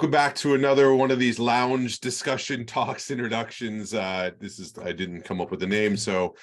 Welcome back to another one of these lounge discussion talks introductions. I didn't come up with a name, so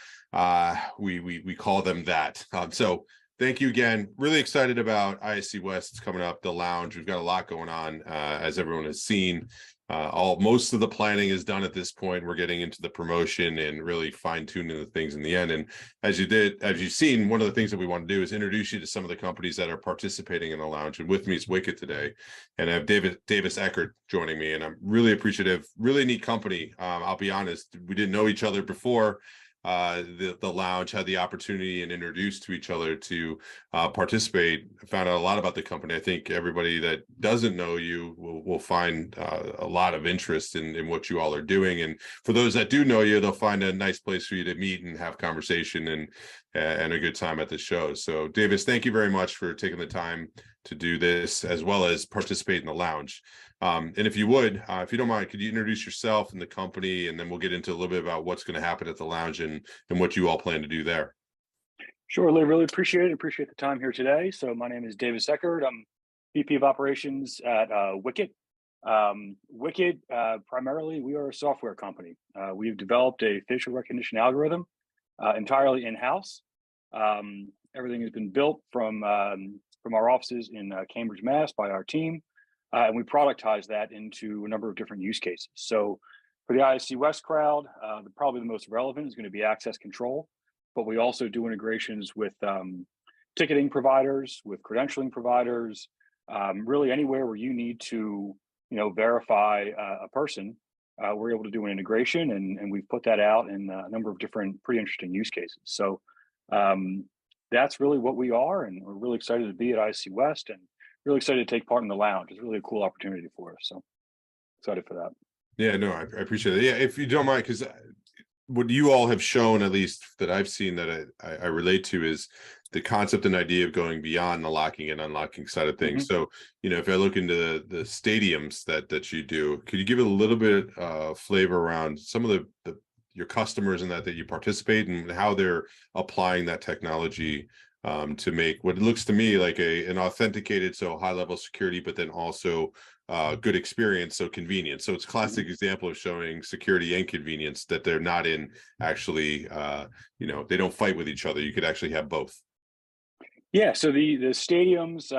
we call them that. So thank you again. Really excited about ISC West. It's coming up, the lounge. We've got a lot going on, as everyone has seen. Most of the planning is done at this point. We're getting into the promotion and really fine-tuning the things in the end. And as you've seen, one of the things that we want to do is introduce you to some of the companies that are participating in the lounge. And with me is Wicket today, and I have Davis Eckert joining me, and I'm really appreciative. Really neat company. I'll be honest, we didn't know each other before the lounge, had the opportunity and introduced to each other to participate. Found out a lot about the company. I think everybody that doesn't know you will find a lot of interest in what you all are doing, and for those that do know you, they'll find a nice place for you to meet and have conversation and a good time at the show. So Davis, thank you very much for taking the time to do this as well as participate in the lounge. And if you would, if you don't mind, could you introduce yourself and the company, and then we'll get into a little bit about what's going to happen at the lounge and what you all plan to do there. Sure, Lee, really appreciate it. Appreciate the time here today. So my name is Davis Eckert. I'm VP of Operations at Wicket. Wicket, primarily, we are a software company. We've developed a facial recognition algorithm entirely in-house. Everything has been built from our offices in Cambridge, Mass. By our team. And we productize that into a number of different use cases. So for the ISC West crowd, probably the most relevant is going to be access control, but we also do integrations with ticketing providers, with credentialing providers, really anywhere where you need to, verify a person, we're able to do an integration, and we've put that out in a number of different pretty interesting use cases. So that's really what we are, and we're really excited to be at ISC West, and really excited to take part in the lounge. It's really a cool opportunity for us. So excited for that. Yeah, no, I appreciate it. Yeah, if you don't mind, because what you all have shown, at least that I've seen that I relate to, is the concept and idea of going beyond the locking and unlocking side of things. Mm-hmm. So, if I look into the stadiums that you do, could you give a little bit of flavor around some of your customers and that you participate, and how they're applying that technology to make what looks to me like an authenticated, so high level security, but then also good experience, so convenience. So it's a classic example of showing security and convenience, that they're not in actually, they don't fight with each other. You could actually have both. Yeah, so the stadiums,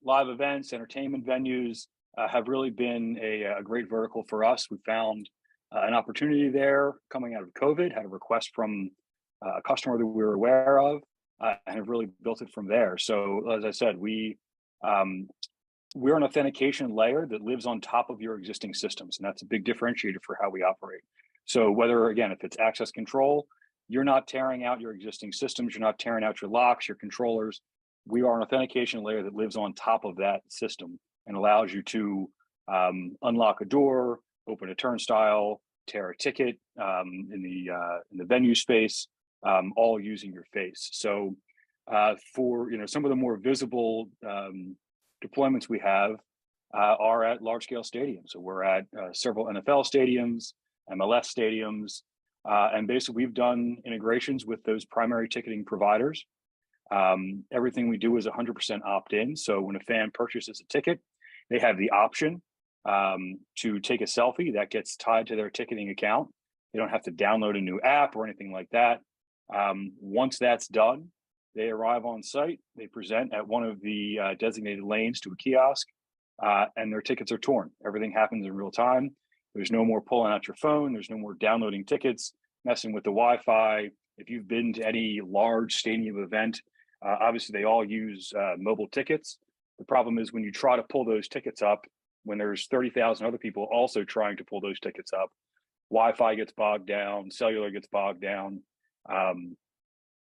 live events, entertainment venues have really been a great vertical for us. We found an opportunity there coming out of COVID, had a request from a customer that we were aware of, and have really built it from there. So as I said, we're an authentication layer that lives on top of your existing systems, and that's a big differentiator for how we operate. So whether, again, if it's access control, you're not tearing out your existing systems, you're not tearing out your locks, your controllers. We are an authentication layer that lives on top of that system and allows you to unlock a door, open a turnstile, tear a ticket in the venue space, all using your face. So for some of the more visible deployments we have are at large scale stadiums. So we're at several NFL stadiums, MLS stadiums, and basically we've done integrations with those primary ticketing providers. Everything we do is 100% opt-in. So when a fan purchases a ticket, they have the option to take a selfie that gets tied to their ticketing account. They don't have to download a new app or anything like that. Once that's done, they arrive on site, they present at one of the designated lanes to a kiosk, and their tickets are torn. Everything happens in real time. There's no more pulling out your phone. There's no more downloading tickets, messing with the Wi-Fi. If you've been to any large stadium event, obviously they all use mobile tickets. The problem is when you try to pull those tickets up, when there's 30,000 other people also trying to pull those tickets up, Wi-Fi gets bogged down, cellular gets bogged down.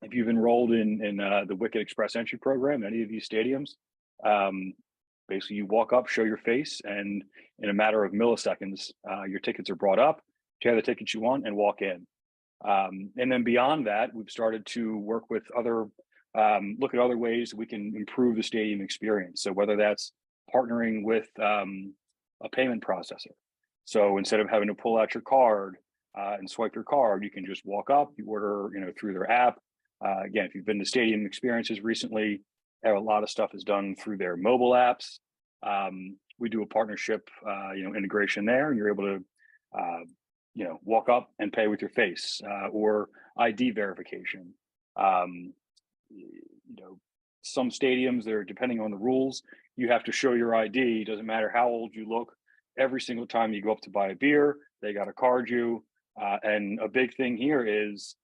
If you've enrolled in the Wicket Express Entry program, any of these stadiums, basically you walk up, show your face, and in a matter of milliseconds, your tickets are brought up, tear the tickets you want, and walk in. And then beyond that, we've started to work with look at other ways that we can improve the stadium experience. So whether that's partnering with a payment processor. So instead of having to pull out your card and swipe your card, you can just walk up, you order, through their app. Again, if you've been to stadium experiences recently, a lot of stuff is done through their mobile apps. we do a partnership, integration there, and you're able to, walk up and pay with your face, or ID verification. Um, some stadiums, they're depending on the rules, you have to show your ID. Doesn't matter how old you look. Every single time you go up to buy a beer, they got to card you. And a big thing here is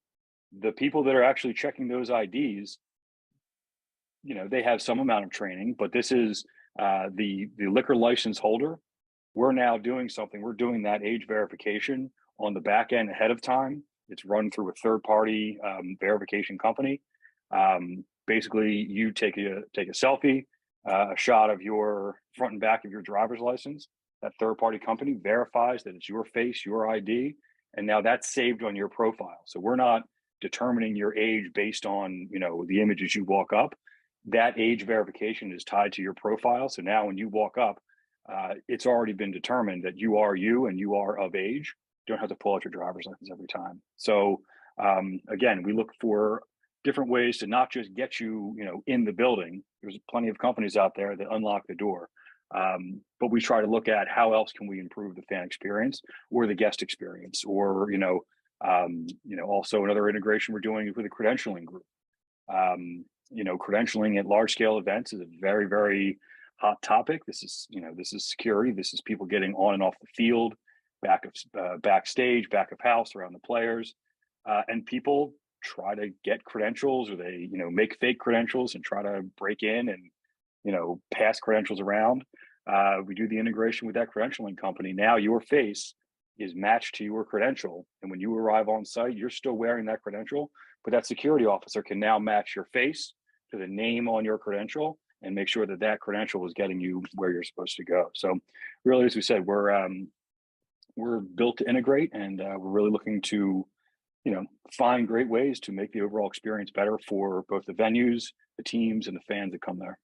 the people that are actually checking those IDs. They have some amount of training, but this is the liquor license holder. We're now doing something. We're doing that age verification on the back end ahead of time. It's run through a third party verification company. Basically, you take a selfie, a shot of your front and back of your driver's license. That third party company verifies that it's your face, your ID, and now that's saved on your profile. So we're not determining your age based on the images you walk up. That age verification is tied to your profile. So now when you walk up, it's already been determined that you are you and you are of age. You don't have to pull out your driver's license every time. So again, we look for different ways to not just get you, in the building. There's plenty of companies out there that unlock the door. But we try to look at how else can we improve the fan experience or the guest experience, or also another integration we're doing with a credentialing group. Credentialing at large scale events is a very, very hot topic. This is security. This is people getting on and off the field, backstage, back of house, around the players, and people try to get credentials, or they make fake credentials and try to break in and pass credentials around. We do the integration with that credentialing company. Now your face is matched to your credential, and when you arrive on site, you're still wearing that credential, but that security officer can now match your face to the name on your credential and make sure that that credential is getting you where you're supposed to go. So really, as we said, we're built to integrate, and we're really looking to find great ways to make the overall experience better for both the venues, the teams, and the fans that come there.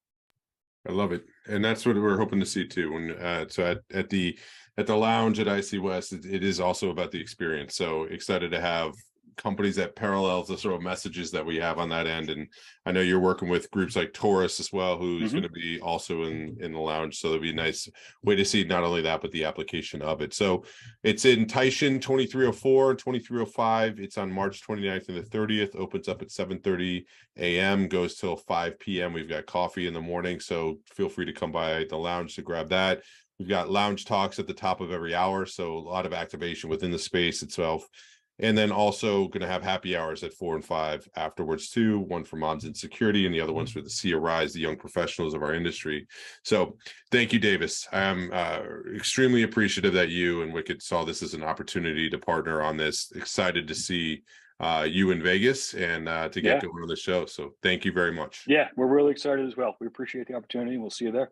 I love it, and that's what we're hoping to see too. When so at the lounge at IC West, it is also about the experience. So excited to have companies that parallels the sort of messages that we have on that end. And I know you're working with groups like Taurus as well, who's going to be also in the lounge. So it'll be a nice way to see not only that, but the application of it. So it's in Tyshin 2304, 2305. It's on March 29th and the 30th, opens up at 7:30 a.m., goes till 5 p.m. We've got coffee in the morning, so feel free to come by the lounge to grab that. We've got lounge talks at the top of every hour, so a lot of activation within the space itself. And then also going to have happy hours at 4 and 5 afterwards too. One for moms in security, and the other one's for the See Arise, the young professionals of our industry. So thank you, Davis. I'm extremely appreciative that you and Wicket saw this as an opportunity to partner on this. Excited to see you in Vegas and to get going on the show. So thank you very much. Yeah, we're really excited as well. We appreciate the opportunity. We'll see you there.